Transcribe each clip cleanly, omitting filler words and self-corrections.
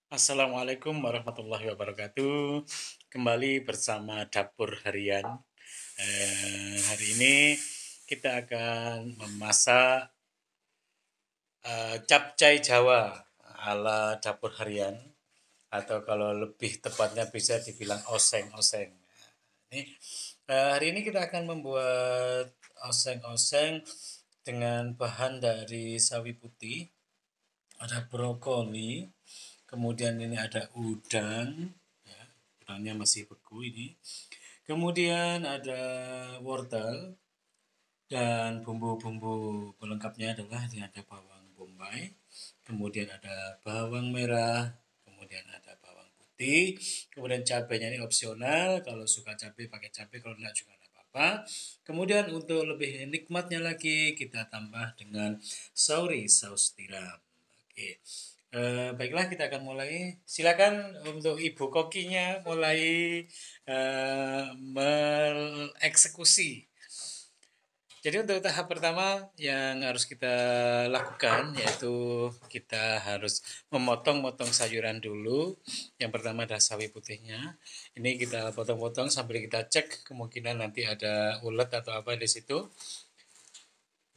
Assalamualaikum warahmatullahi wabarakatuh. Kembali bersama Dapur Harian. Hari ini kita akan memasak capcay Jawa ala Dapur Harian, atau kalau lebih tepatnya bisa dibilang oseng-oseng. Hari ini kita akan membuat oseng-oseng dengan bahan dari sawi putih, ada brokoli, kemudian ini ada udang, ya, udangnya masih beku ini. Kemudian ada wortel dan bumbu-bumbu pelengkapnya adalah ini ada bawang bombay, kemudian ada bawang merah, kemudian ada bawang putih, kemudian cabenya ini opsional, kalau suka cabai pakai cabai, kalau tidak juga tidak apa-apa. Kemudian untuk lebih nikmatnya lagi kita tambah dengan saus tiram. Oke. Baiklah, kita akan mulai. Silakan untuk Ibu kokinya mulai mengeksekusi. Jadi untuk tahap pertama yang harus kita lakukan yaitu kita harus memotong-motong sayuran dulu. Yang pertama adalah sawi putihnya. Ini kita potong-potong sambil kita cek kemungkinan nanti ada ulet atau apa di situ.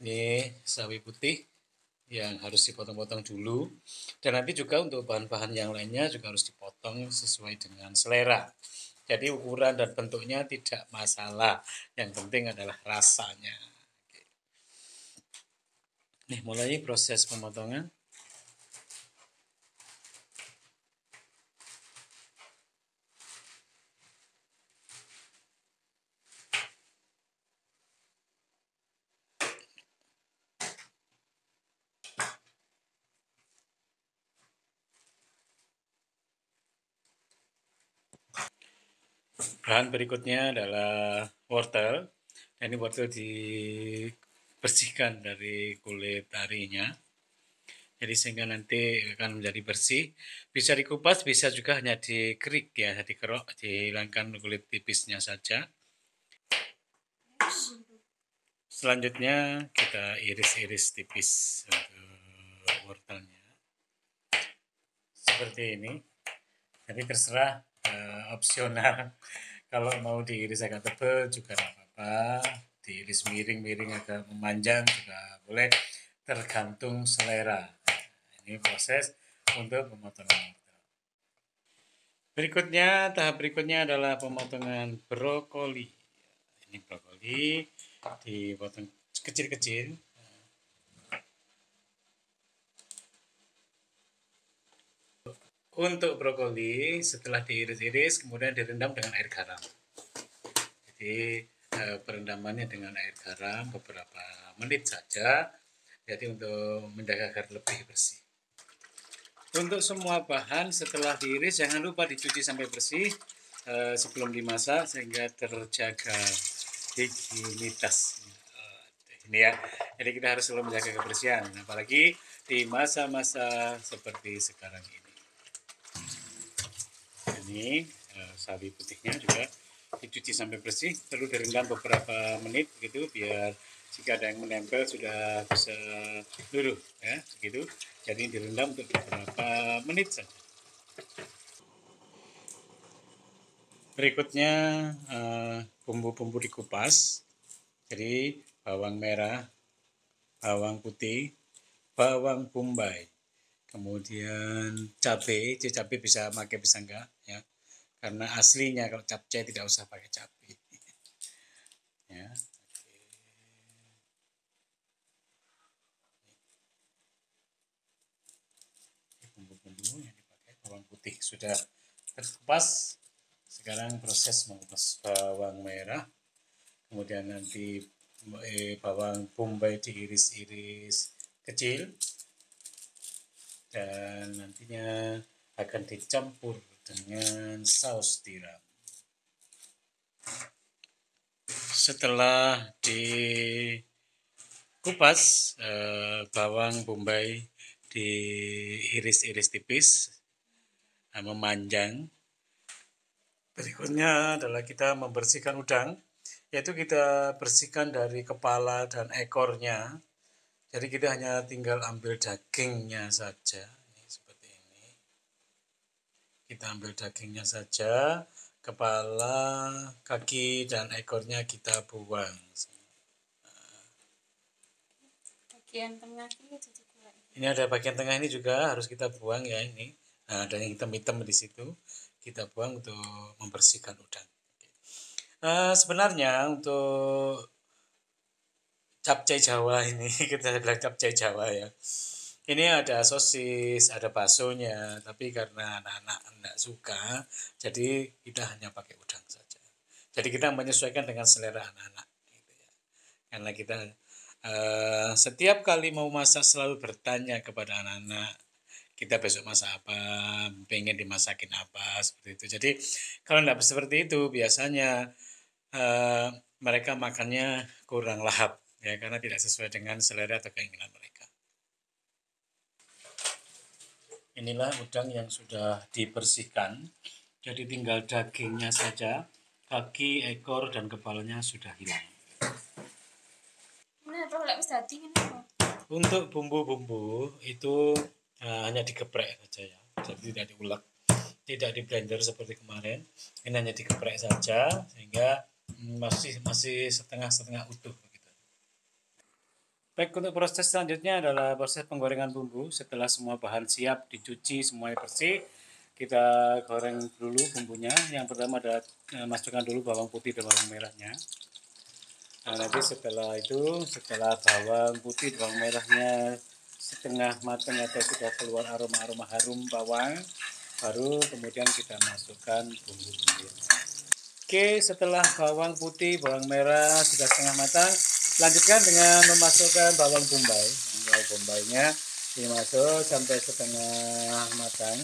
Ini sawi putih yang harus dipotong-potong dulu. Dan nanti juga untuk bahan-bahan yang lainnya juga harus dipotong sesuai dengan selera. Jadi ukuran dan bentuknya tidak masalah. Yang penting adalah rasanya. Nih, mulai proses pemotongan. Bahan berikutnya adalah wortel. Dan ini wortel dibersihkan dari kulit arinya. Jadi sehingga nanti akan menjadi bersih. Bisa dikupas, bisa juga hanya dikerik ya, dikerok, dihilangkan kulit tipisnya saja. Selanjutnya kita iris-iris tipis untuk wortelnya. Seperti ini. Jadi terserah, opsional. Kalau mau diiris agak tebal juga tidak apa-apa. Diiris miring-miring agak memanjang juga boleh. Tergantung selera. Ini proses untuk pemotongan wortel. Tahap berikutnya adalah pemotongan brokoli. Ini brokoli dipotong kecil-kecil. Untuk brokoli setelah diiris-iris kemudian direndam dengan air garam. Jadi perendamannya dengan air garam beberapa menit saja. Jadi untuk menjaga agar lebih bersih. Untuk semua bahan setelah diiris jangan lupa dicuci sampai bersih sebelum dimasak sehingga terjaga higienitas. Ini ya. Jadi kita harus selalu menjaga kebersihan, apalagi di masa-masa seperti sekarang ini. Ini sawi putihnya juga dicuci sampai bersih, lalu direndam beberapa menit gitu biar jika ada yang menempel sudah bisa luluh ya, begitu. Jadi direndam untuk beberapa menit saja. Berikutnya bumbu-bumbu dikupas. Jadi bawang merah, bawang putih, bawang bombay, kemudian cabai bisa pakai bisa enggak ya. Karena aslinya kalau capcay tidak usah pakai cabai. Ya. Bumbu-bumbu yang dipakai bawang putih sudah terkupas. Sekarang proses mengupas bawang merah. Kemudian nanti bawang bombay diiris-iris kecil. Dan nantinya akan dicampur dengan saus tiram. Setelah dikupas, bawang bombay diiris-iris tipis, memanjang. Berikutnya adalah kita membersihkan udang, yaitu kita bersihkan dari kepala dan ekornya. Jadi kita hanya tinggal ambil dagingnya saja. Ini seperti ini. Kita ambil dagingnya saja, kepala, kaki, dan ekornya kita buang. Bagian tengah ini ini ada bagian tengah ini juga harus kita buang ya ini. Nah, ada yang hitam-hitam di situ. Kita buang untuk membersihkan udang. Sebenarnya untuk capcay Jawa ini, kita bilang capcay Jawa ya. Ini ada sosis, ada baksonya, tapi karena anak-anak tidak suka, jadi kita hanya pakai udang saja. Jadi kita menyesuaikan dengan selera anak-anak. Gitu ya. Karena kita setiap kali mau masak selalu bertanya kepada anak-anak, kita besok masak apa, pengen dimasakin apa, seperti itu. Jadi kalau tidak seperti itu, biasanya mereka makannya kurang lahap, ya karena tidak sesuai dengan selera atau keinginan mereka. Inilah udang yang sudah dibersihkan, jadi tinggal dagingnya saja, kaki, ekor, dan kepalanya sudah hilang. Untuk bumbu-bumbu itu hanya digeprek saja ya, jadi tidak diulek, tidak di blender seperti kemarin. Ini hanya digeprek saja sehingga masih setengah-setengah utuh. Baik, untuk proses selanjutnya adalah proses penggorengan bumbu. Setelah semua bahan siap, dicuci, semuanya bersih, kita goreng dulu bumbunya. Yang pertama adalah masukkan dulu bawang putih dan bawang merahnya. Nah, nanti setelah itu, setelah bawang putih dan bawang merahnya setengah matang atau sudah keluar aroma-aroma harum bawang, baru kemudian kita masukkan bumbu-bumbu. Oke, setelah bawang putih, bawang merah sudah setengah matang, lanjutkan dengan memasukkan bawang bombay. Bawang bombaynya dimasuk sampai setengah matang,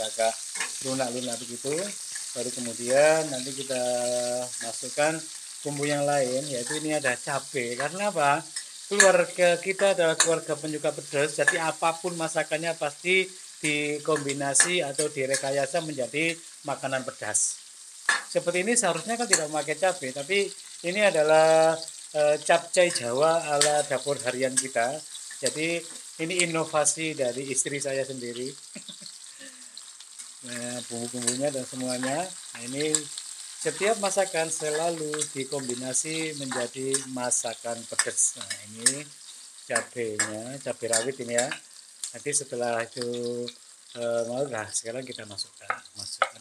agak lunak-lunak begitu. Baru kemudian nanti kita masukkan bumbu yang lain, yaitu ini ada cabai. Karena apa? Keluarga kita adalah keluarga penyuka pedas, jadi apapun masakannya pasti dikombinasi atau direkayasa menjadi makanan pedas. Seperti ini seharusnya kan tidak memakai cabai, tapi ini adalah capcay Jawa ala dapur harian kita. Jadi ini inovasi dari istri saya sendiri. Nah, bumbu-bumbunya dan semuanya. Nah, ini setiap masakan selalu dikombinasi menjadi masakan pedas. Nah, ini cabenya, cabai rawit ini ya. Nanti setelah itu nah sekarang kita masukkan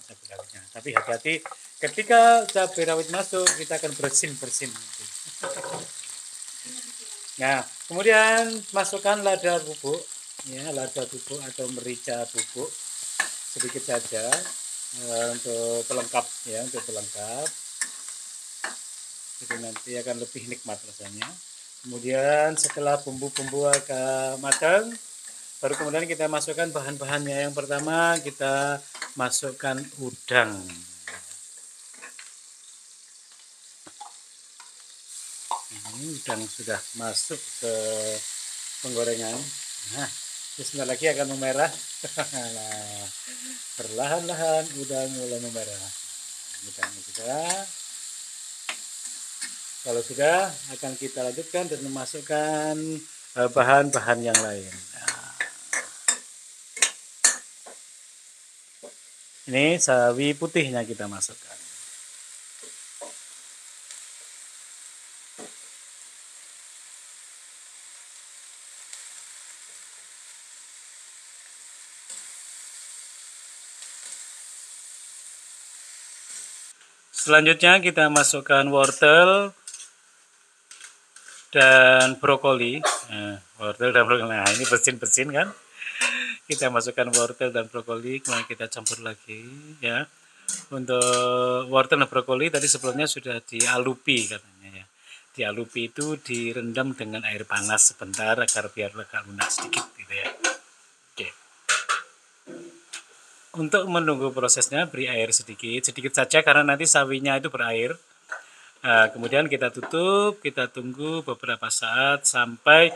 cabai rawitnya. Tapi hati-hati ketika cabai rawit masuk kita akan bersin. Nah, kemudian masukkan lada bubuk, ya lada bubuk atau merica bubuk sedikit saja untuk pelengkap ya, untuk pelengkap. Jadi nanti akan lebih nikmat rasanya. Kemudian setelah bumbu-bumbu agak matang, baru kemudian kita masukkan bahan-bahannya. Yang pertama kita masukkan udang. Ini udang sudah masuk ke penggorengan. Nah, sebentar lagi akan memerah. Nah, perlahan-lahan udang mulai memerah. Udangnya sudah. Kalau sudah, akan kita lanjutkan dan memasukkan bahan-bahan yang lain. Ini sawi putihnya kita masukkan. Selanjutnya kita masukkan wortel dan brokoli. Wortel dan brokoli. Nah, ini bersin-bersin kan? Kita masukkan wortel dan brokoli, kemudian kita campur lagi ya. Untuk wortel dan brokoli tadi sebelumnya sudah dialupi katanya ya. Dialupi itu direndam dengan air panas sebentar agar biar agak lunak sedikit gitu ya. Oke. Untuk menunggu prosesnya beri air sedikit saja karena nanti sawinya itu berair. Nah, kemudian kita tutup, kita tunggu beberapa saat sampai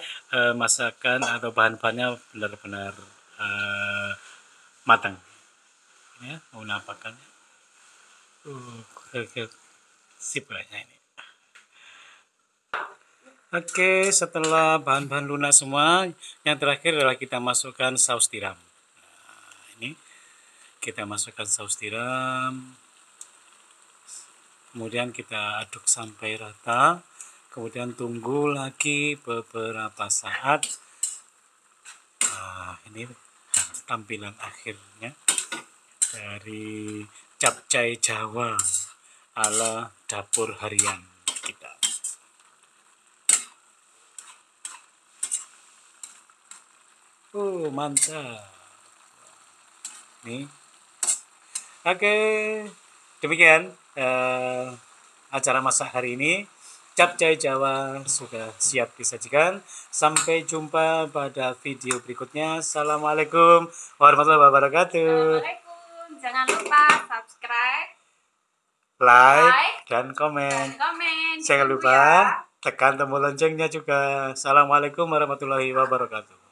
masakan atau bahan-bahannya benar-benar matang. Ya, mau nampakkannya. Sip kayaknya ini. Oke, setelah bahan-bahan lunak semua, yang terakhir adalah kita masukkan saus tiram. Nah, ini Kita masukkan saus tiram, kemudian kita aduk sampai rata, kemudian tunggu lagi beberapa saat. Ini tampilan akhirnya dari capcay Jawa ala dapur harian kita. Mantap. Nih. Oke, demikian acara masak hari ini. Capcay Jawa sudah siap disajikan. Sampai jumpa pada video berikutnya. Assalamualaikum warahmatullahi wabarakatuh. Assalamualaikum. Jangan lupa subscribe, Like dan komen. komen. Jangan Ditunggu lupa ya. tekan tombol loncengnya juga. Assalamualaikum warahmatullahi wabarakatuh.